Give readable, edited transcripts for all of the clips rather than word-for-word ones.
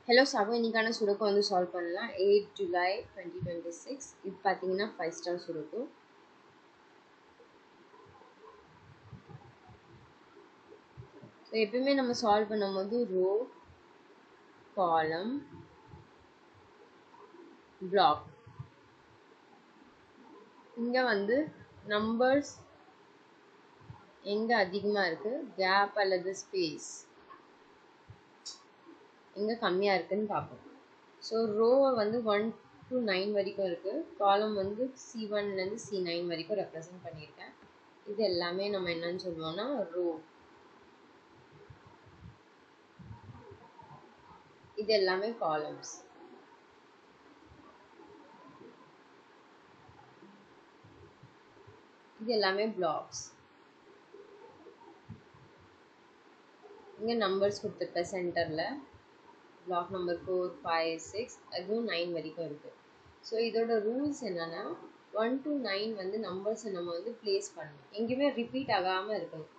Hello Sabu, இன்னைக்கான sudoku வந்து solve பண்ணலாம். 8 July 2026. இது பார்த்தீங்கன்னா 5 ஸ்டார் சுடோக்கு. ஸோ எப்பயுமே நம்ம சால்வ் பண்ணும்போது ரோ, காலம், பிளாக். இங்கே வந்து நம்பர்ஸ் எங்கே அதிகமாக இருக்குது, கேப் அல்லது ஸ்பேஸ் எங்கே கம்மியாக இருக்குதுன்னு பார்ப்போம். ஸோ ரோவை வந்து 1 to 9 வரைக்கும் இருக்குது. காலம் வந்து C1லேருந்து C9 வரைக்கும் ரெப்ரசன்ட் பண்ணியிருக்கேன். இது எல்லாமே நம்ம என்னன்னு சொல்லுவோம்னா ரோ. இது எல்லாமே காலம்ஸ். இது எல்லாமே பிளாக்ஸ். இங்கே நம்பர்ஸ் கொடுத்துருப்பேன் சென்டரில். பிளாக் நம்பர் 4, 5, 6 அதுவும் 9 வரைக்கும் இருக்குது. ஸோ இதோட ரூல்ஸ் என்னென்னா 1 to 9 வந்து நம்பர்ஸை நம்ம வந்து பிளேஸ் பண்ணணும். எங்கேயுமே ரிப்பீட் ஆகாமல் இருக்கணும்.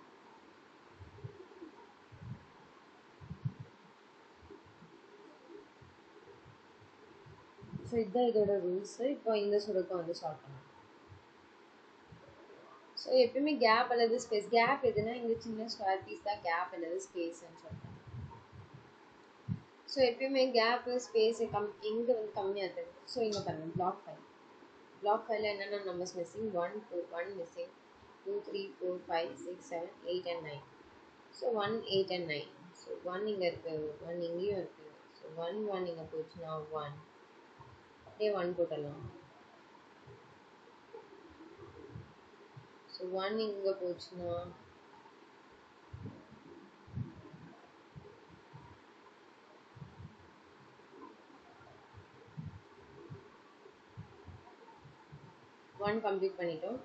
ஸோ இதுதான் இதோட ரூல்ஸு. இப்போ இந்த சுடோக்கு வந்து சால்வ் பண்ணலாம். ஸோ எப்பயுமே கேப் அல்லது ஸ்பேஸ். கேப் எதுனா இந்த சின்ன ஸ்கொயர் பீஸ் தான் கேப் அல்லது ஸ்பேஸ்ன்னு சொல்கிறேன். ஸோ எப்பயுமே கேப்பு ஸ்பேஸு எங்கே வந்து கம்மியாக இருக்குது. ஸோ இங்கே பாருங்கள் பிளாக் 5. பிளாக் 5ல என்னென்ன numbers missing, 1, 2, 1 missing, 2, 3, 4, 5, 6, 7, 8 and 9. So 1, 8 and 9. So 1 இங்கே இருக்குது, 1 இங்கேயும் இருக்குது. ஸோ 1 இங்கே போச்சுன்னா 1 அப்படியே 1 போட்டுடலாம். ஸோ 1 இங்கே போச்சுன்னா 1 கம்ப்ளீட் பண்ணிட்டோம்.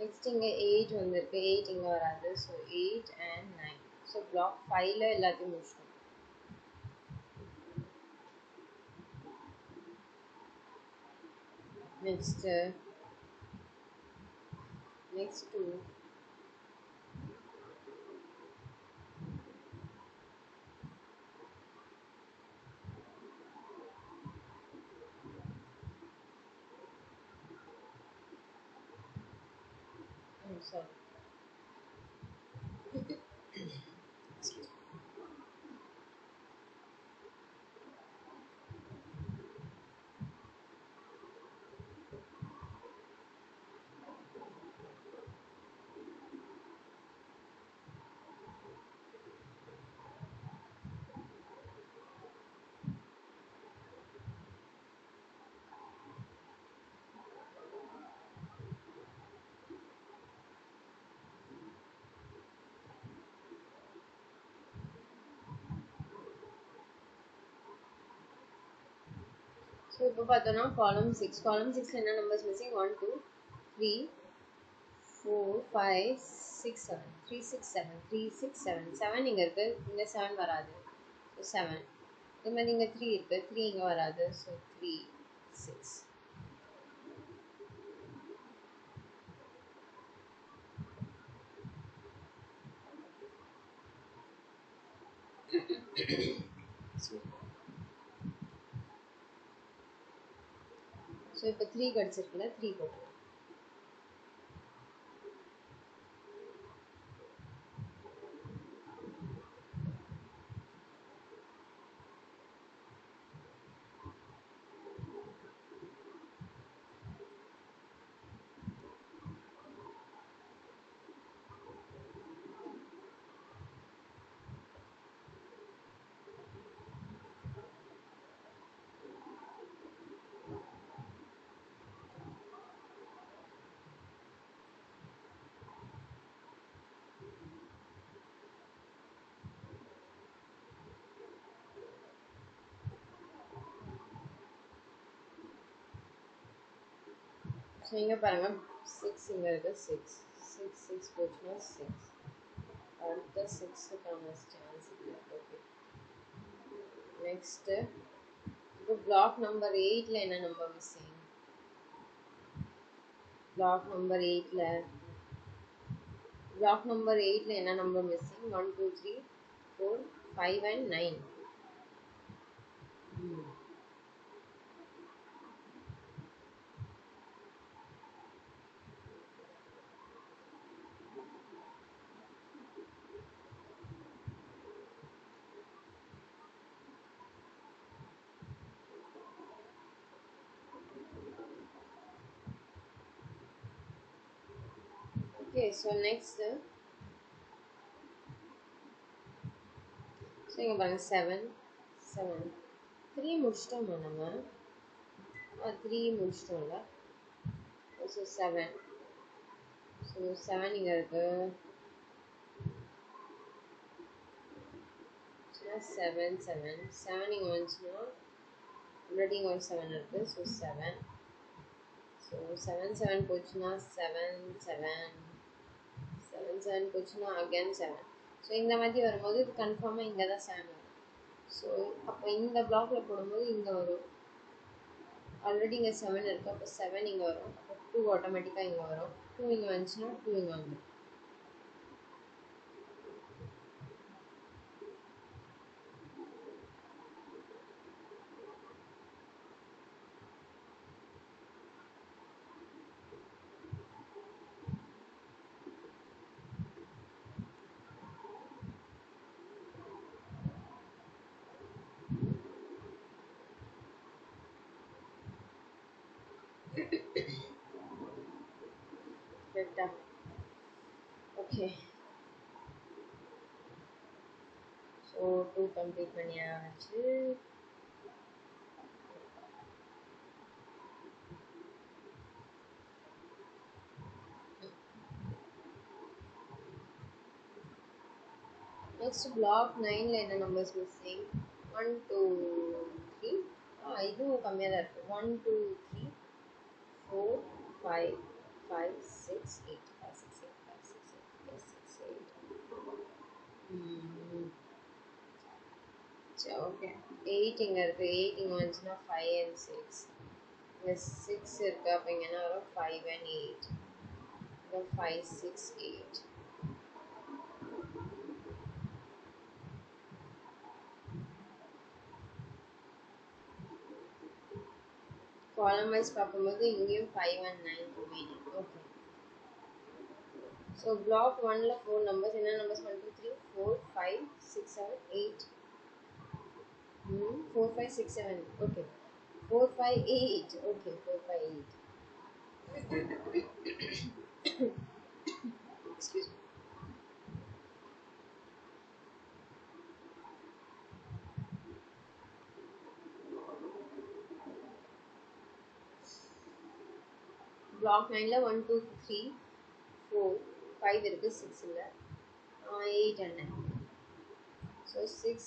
நெக்ஸ்ட் இங்கே 8 வந்திருக்கு. 8 இங்கே வராது. So 8 and 9. ஸோ பிளாக் 5ல எல்லாத்தையும் முடிச்சிட்டோம். நெக்ஸ்ட் 2. சாரி. ஸோ இப்போ பார்த்தோன்னா காலம் 6. காலம் 6ல என்ன நம்பர்ஸ் மிஸ்ஸிங், 1, 2, 3, 4, 5, 6, 7. 3, 6, 7. 3, 6, 7. 7 இங்கே இருக்குது. இங்கே 7 வராது. ஸோ 7. இது மாதிரி இங்கே 3 இருக்குது. 3 இங்கே வராது. ஸோ 3, 6. ஸோ இப்போ 3 கிடச்சிருக்குல்ல, 3 போட்டு. ஸோ இங்கே பாருங்கள் 6 இங்கே இருக்குது. 6 போச்சுன்னா 6. அடுத்த 6க்கான சான்ஸ் இல்லை. ஓகே. நெக்ஸ்ட்டு இப்போ பிளாக் நம்பர் 8ல என்ன நம்பர் மிஸ்ஸிங்? பிளாக் நம்பர் 8ல என்ன number missing? 1 2 3 4 5 and 9. Okay, so next so இங்க பாருங்க 7 3 முடிச்சிட்டோமா நம்ம? 3 முடிச்சிட்டோம்ல. So 7 இங்க இருக்கு. 7 இங்க வந்துச்சுன்னா ஆல்ரெடி இங்க ஒரு 7 இருக்கு. So 7 போச்சுன்னா 7 போச்சுன்னா again 7. ஸோ இந்த மாதிரி வரும்போது இது கன்ஃபார்மாக இங்கே தான் 7 வரும். ஸோ அப்போ இந்த பிளாக்ல போடும்போது இங்கே வரும். ஆல்ரெடி இங்கே 7 இருக்குது, அப்போ 7 இங்கே வரும். அப்போ 2 ஆட்டோமேட்டிக்காக இங்கே வரும். 2 இங்கே வந்துச்சுன்னா 2 இங்கே வந்துடும். கரெக்டா? ஓகே, ஸோ 2 கம்ப்ளீட் பண்ணியாச்சு. நெக்ஸ்ட் பிளாக் 9ல என்ன நம்பர்ஸ் மிஸ்ஸிங்? 1 2 3. இதுவும் கம்மியாக தான் இருக்குது. 1 2 3 4 5 5 6 8 5 6 8 5 6 8 5 6 8. சரி, ஓகே. 8 இங்கே இருக்குது. 8 இங்கே வந்துச்சுன்னா 5 and 6. இங்கே 6 இருக்குது. அப்போ இங்கே என்ன வரும்? 5 and 8. இங்கே 5 6 8. காலம் வைஸ் பார்க்கும்போது இங்கேயும் 5 and 9 remaining. Okay, so block 1ல 4 நம்பர்ஸ். என்ன numbers? 1 2 3 4 5 6 7 8. 4 5 6 7. Okay, 4 5 8. Okay, 4 5 8. Excuse me. Block 9ல 1 2 3 4 5 இருக்குது, 6 இல்லை. 8 and 9. ஸோ 6,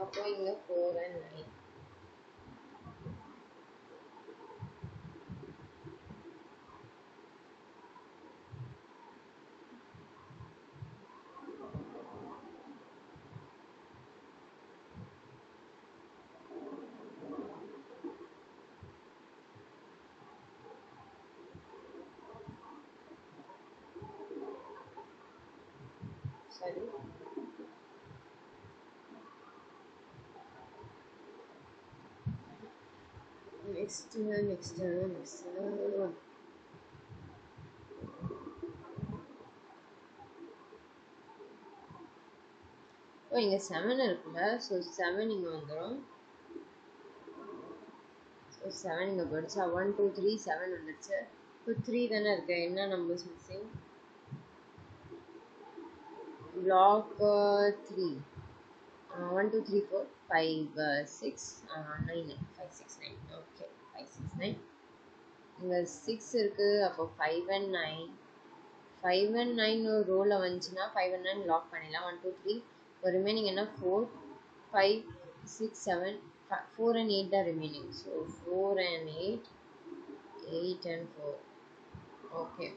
அப்போ இங்கே 4 and 9. சரி, நெக்ஸ்ட் இங்கே 7 இருக்குல்ல. ஸோ 7 இங்கே வந்துடும். ஸோ 7 இங்கே போயிடுச்சா? 1 2 3 7 வந்துடுச்சு. இப்போ 3 தானே இருக்கு. என்ன நம்பர்ஸ் மிஸ்ஸிங்? பிளாக் 3 1 2 3 4 5 6 9 5 6 9. ஓகே, 5 6 9. இங்கே 6 இருக்குது. அப்போ 5 and 9. 5 and 9 ஒரு ரோவில் வந்துச்சுன்னா 5 and 9 லாக் பண்ணிடலாம். 1 2 3. இப்போ ரிமைனிங் என்ன? 4 5 6 7. 4 and 8 தான் remaining. So 4 and 8 8 and 4. Okay,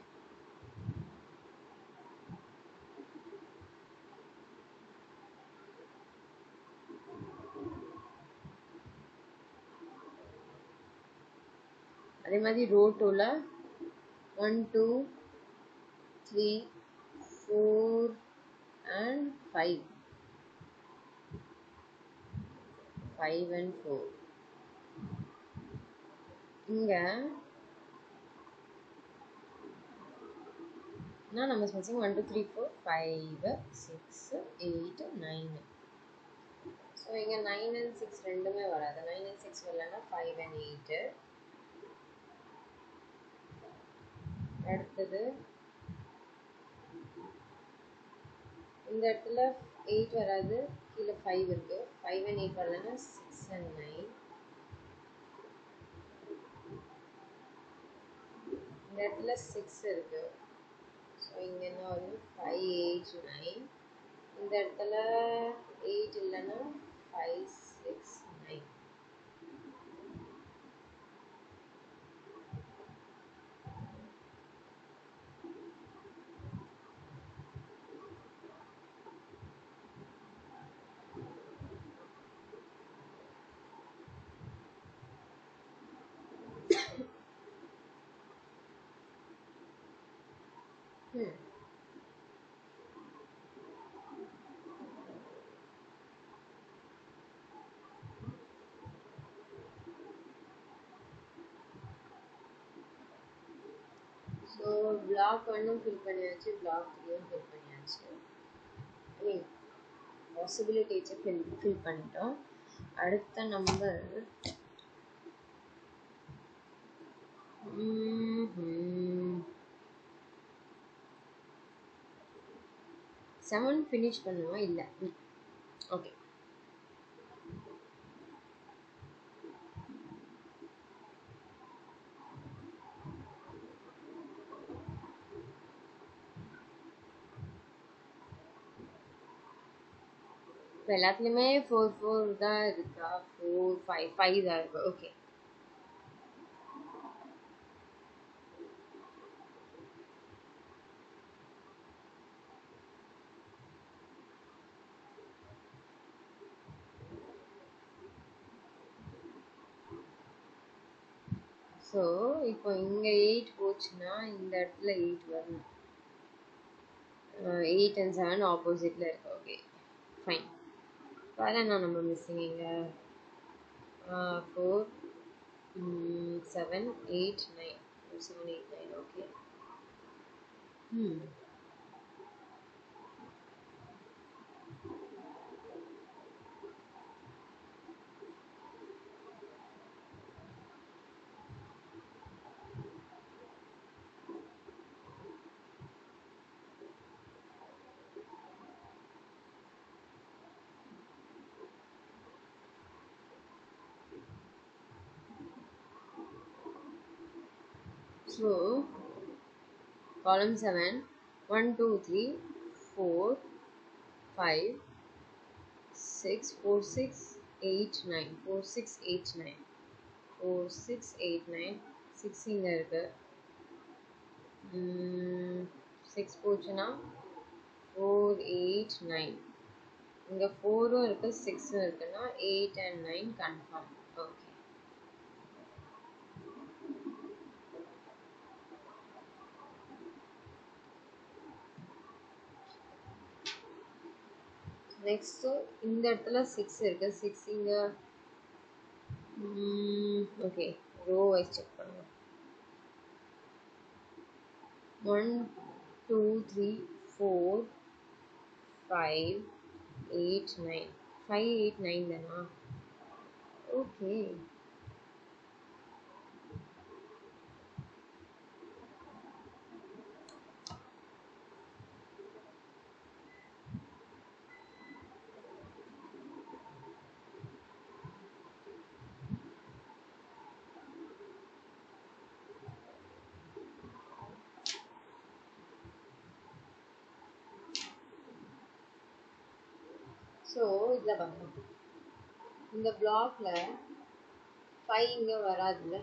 அதே மாதிரி ரோ 2ல 1 2 3 4 and 5 and 4. இங்க நான் நம்பர்ஸ் மிக்சிங் 1 2 3 4 5 6 8 9. ஸோ இங்கே 9 and 6 ரெண்டுமே வராது. 9 and 6 வரலன்னா 5 and 8. அடுத்தது இந்த இடத்துல 8 வராது, கீழே 5 இருக்கு. 5 and 8 வரலன்னா 6 and 9. இந்த இடத்துல 6 இருக்கு. ஸோ இங்கே என்ன வரும்? 5 8 9. இந்த இடத்துல 8 இல்லைன்னா 5 6 9. ஸோ பிளாக் 1 ஃபில் பண்ணியாச்சு, பிளாக் 3 ஃபில் பண்ணியாச்சு. ஐ மீன் பாசிபிலிட்டிஸை ஃபில் பண்ணிட்டோம். அடுத்த நம்பர் 7 ஃபினிஷ் பண்ணுவோம். இல்லை, ஓகே. இப்போ எல்லாத்துலேயுமே 4 4 தான் இருக்கா? 4 5 5 தான் இருக்கு. ஓகே. ஸோ இப்போ இங்கே 8 போச்சுன்னா இந்த இடத்துல 8 வரணும். 8 and 7 ஆப்போசிட்டில் இருக்கு. Okay, fine. வேறு என்ன நம்ம மிஸ்ஸிங்? இங்கே 4 7 8 9. 7 8 9. ஓகே. So column 7 1 2 3 4 5 6 4 6 8 9 4 6 8 9 4 6 8 9. 6 இங்கே இருக்கு. 6 போச்சுன்னா 4 8 9. இங்கே 4ம் இருக்கு 6ம் இருக்குன்னா 8 and 9 கன்ஃபார்ம். ஓகே. நெக்ஸ்ட்டு இந்த இடத்துல 6 இருக்கு. 6 இங்கே ஓகே, ரோ வைஸ் செக் பண்ணுவோம். 1 2 3 4 5 8 9. 5 8 9 தானா? ஓகே. ஸோ இதில் பாருங்க, இந்த பிளாக்ல 5 இங்கே வராதுல்ல.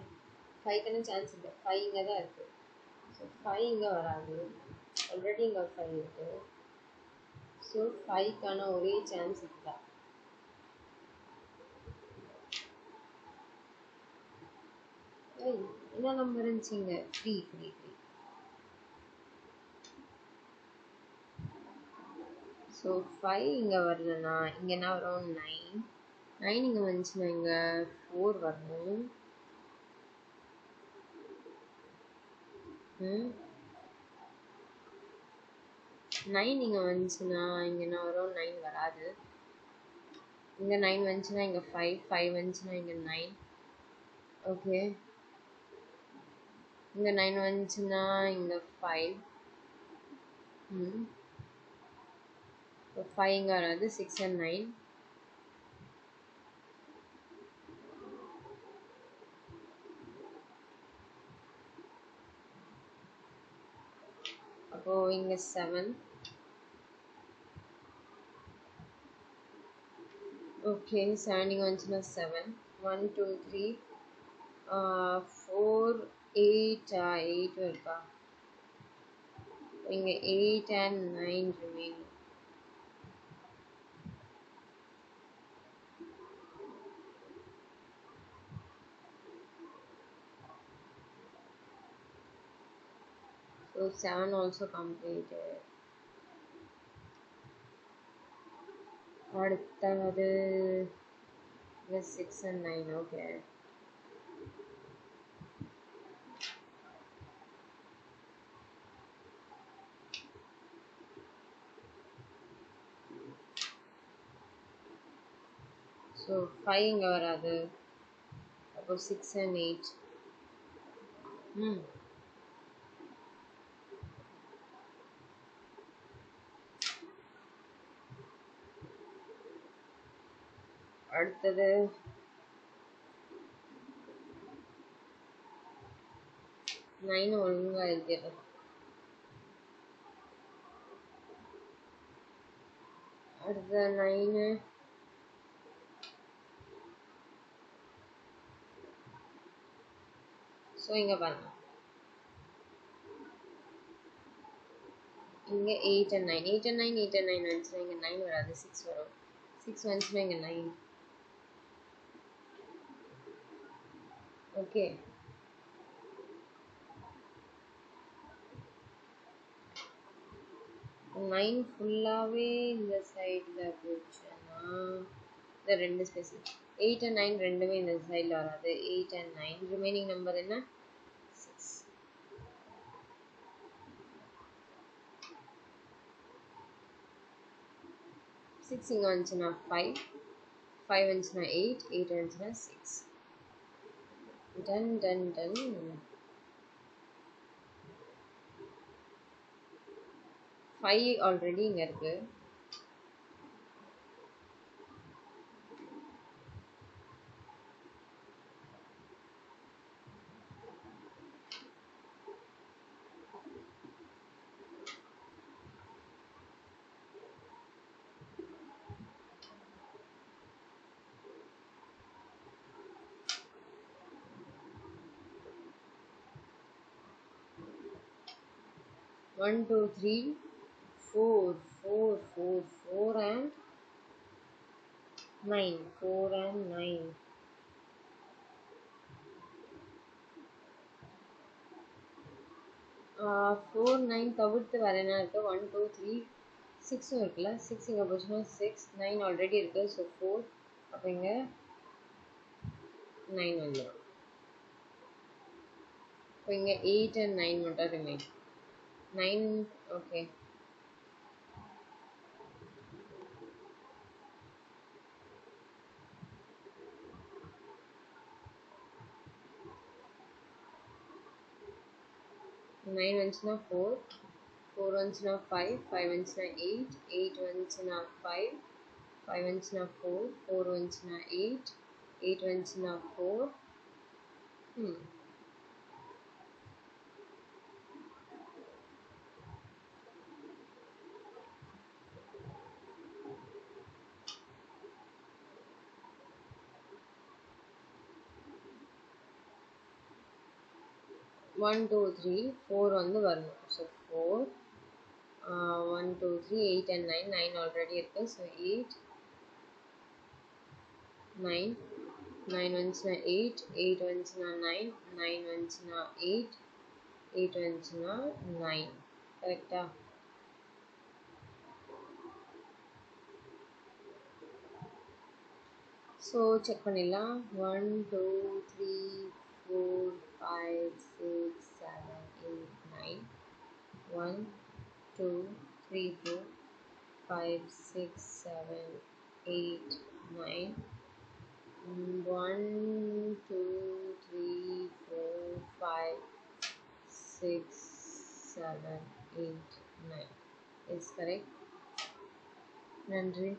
5க்கான சான்ஸ் இல்லை. 5 இங்கே தான் இருக்குது. ஸோ 5 இங்கே வராது. ஆல்ரெடி இங்கே ஒரு 5 இருக்குது. ஸோ 5க்கான ஒரே சான்ஸ் இதுதான். ஏய், என்ன நம்பர் இருந்துச்சுங்க? Three three three. ஸோ 5 இங்கே வரலண்ணா, இங்கே என்ன வரும்? 9. 9 இங்கே வந்துச்சுன்னா இங்கே 4 வரணும். 9 இங்கே வந்துச்சுன்னா இங்கே என்ன வரும்? 9 வராது. இங்கே 9 வந்துச்சுன்னா இங்கே 5, 5 வந்துச்சுன்னா இங்கே 9. ஓகே, இங்கே 9 வந்துச்சுன்னா இங்கே 5. இப்போ 5 இங்கே வராது. 6 and 9. அப்போ இங்கே 7. ஓகே, 7 இங்கே வந்துச்சுன்னா 7. 1 2 3 4 8 8 இருக்கா? இங்கே 8 and 9 remaining. So 7 also completed. அடுத்தது 6 and 9. Okay. So 5 இங்கே வராது. அப்போ 6 and 8. அடுத்தது 9 ஒழுங்காக எழுதிடுறேன். அடுத்த 9 ஸோ இங்கே பாருங்க, இங்கே 8 and 9. 8 and 9 8 and 9 வந்துச்சுன்னா இங்கே 9 வராது, 6 வரும். 6 வந்துச்சுன்னா இங்கே 9. ஓகே, 9 ஃபுல்லாகவே இந்த சைடில் போச்சுன்னா இந்த ரெண்டு ஸ்பேஸ். 8 and 9 ரெண்டுமே இந்த சைடில் வராது. 8 and 9 ரிமைனிங் நம்பர் என்ன? 6. 6 இங்கே வந்துச்சுன்னா 5, 5 வந்துச்சுன்னா 8, 8 வந்துச்சுன்னா 6. Done done done. Five already இங்கே இருக்கு. One, two, three, 4, 4, 4, 4 and 9. 4 and 9. Four 9 தவிர்த்து வேறு என்ன இருக்குது? 1 2 3 6 இருக்குல்ல. 6 இங்கே போச்சுன்னா 6, 9 ஆல்ரெடி இருக்குது. ஸோ 4. அப்போ இங்கே 9 வந்துடும். இப்போ இங்கே 8 and 9 மட்டும் ரிமைன். 9. ஓகே, நைன் வந்துச்சுன்னா 4, 4 வந்துச்சுன்னா 5, 5 வந்துச்சுன்னா 8, 8 வந்துச்சுன்னா 5, 5 வந்துச்சுன்னா 4, 4 வந்துச்சுன்னா 8, 8 வந்துச்சுன்னா 4. 1 2 3 4 வந்து வரணும். ஸோ 4, 1 2 3 8 and 9 ஆல்ரெடி இருக்குது. So 8 9 9 ones na 8, 8 ones na 9, 9 ones na 8, 8 ones na 9. Correcta? So check பண்ணிடலாம். 1 2 3 4 5 6 7 8 9. 1 2 3 4 5 6 7 8 9. 1 2 3 4 5 6 7 8 9. Is correct. நன்றி.